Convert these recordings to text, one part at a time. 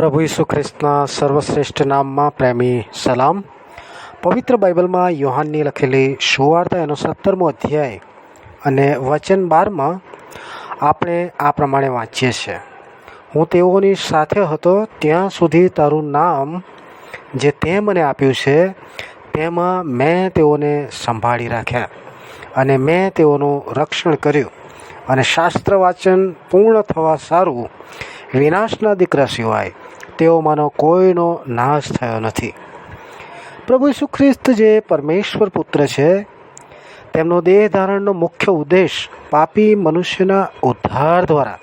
પ્રભુ ઈસુ ખ્રિસ્તના સર્વશ્રેષ્ઠ નામમાં પ્રેમી સલામ. પવિત્ર બાઇબલમાં યોહાનની લખેલી સુવાર્તા એનો 17મો અધ્યાય અને વચન 12માં આપણે આ પ્રમાણે વાંચીએ છીએ: હું તેઓની સાથે હતો ત્યાં સુધી તારું નામ જે તે મને આપ્યું છે તેમાં મેં તેઓને સંભાળી રાખ્યા, અને મેં તેઓનું રક્ષણ કર્યું, અને શાસ્ત્ર વાચન પૂર્ણ થવા સારું વિનાશના દીકરા સિવાય તેઓમાંનો કોઈનો નાશ થયો નથી. પ્રભુ ઈસુ ખ્રિસ્ત જે પરમેશ્વર પુત્ર છે, તેમનો દેહ ધારણનો મુખ્ય ઉદ્દેશ પાપી મનુષ્યના ઉદ્ધાર દ્વારા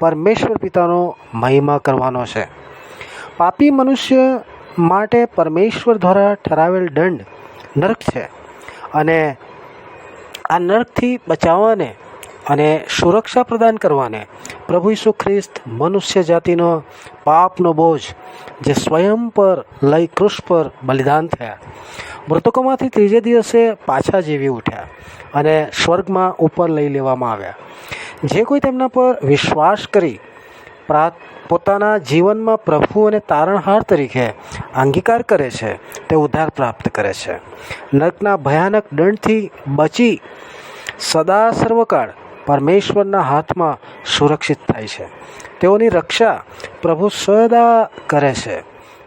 પરમેશ્વર પિતાનો મહિમા કરવાનો છે. પાપી મનુષ્ય માટે પરમેશ્વર દ્વારા ઠરાવેલ દંડ નરક છે, અને આ નરકથી બચાવવાને અને સુરક્ષા પ્રદાન કરવાને પ્રભુ ઈસુ ખ્રિસ્ત મનુષ્ય જાતિનો પાપનો બોજ જે સ્વયં પર લઈ ક્રુસ પર બલિદાન થયા, મૃતકોમાંથી ત્રીજે દિવસે પાછા જીવી ઉઠ્યા અને સ્વર્ગમાં ઉપર લઈ લેવામાં આવ્યા. જે કોઈ તેમના પર વિશ્વાસ કરી પોતાના જીવનમાં પ્રભુ અને તારણહાર તરીકે અંગીકાર કરે છે, તે ઉદ્ધાર પ્રાપ્ત કરે છે. નરકના ભયાનક દંડથી બચી સદા સર્વકાળ પરમેશ્વરના હાથમાં સુરક્ષિત થાય છે. તેઓની રક્ષા પ્રભુ સદા કરે છે.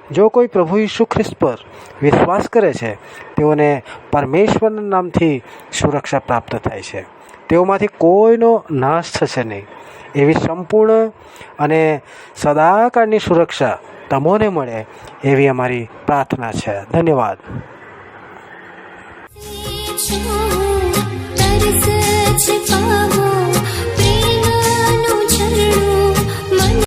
જો કોઈ પ્રભુ ઈસુ ખ્રિસ્ત પર વિશ્વાસ કરે છે, તેઓને પરમેશ્વરના નામથી સુરક્ષા પ્રાપ્ત થાય છે. તેઓમાંથી કોઈનો નાશ થશે નહીં. એવી સંપૂર્ણ અને સદાકાળની સુરક્ષા તમોને મળે એવી અમારી પ્રાર્થના છે. ધન્યવાદ.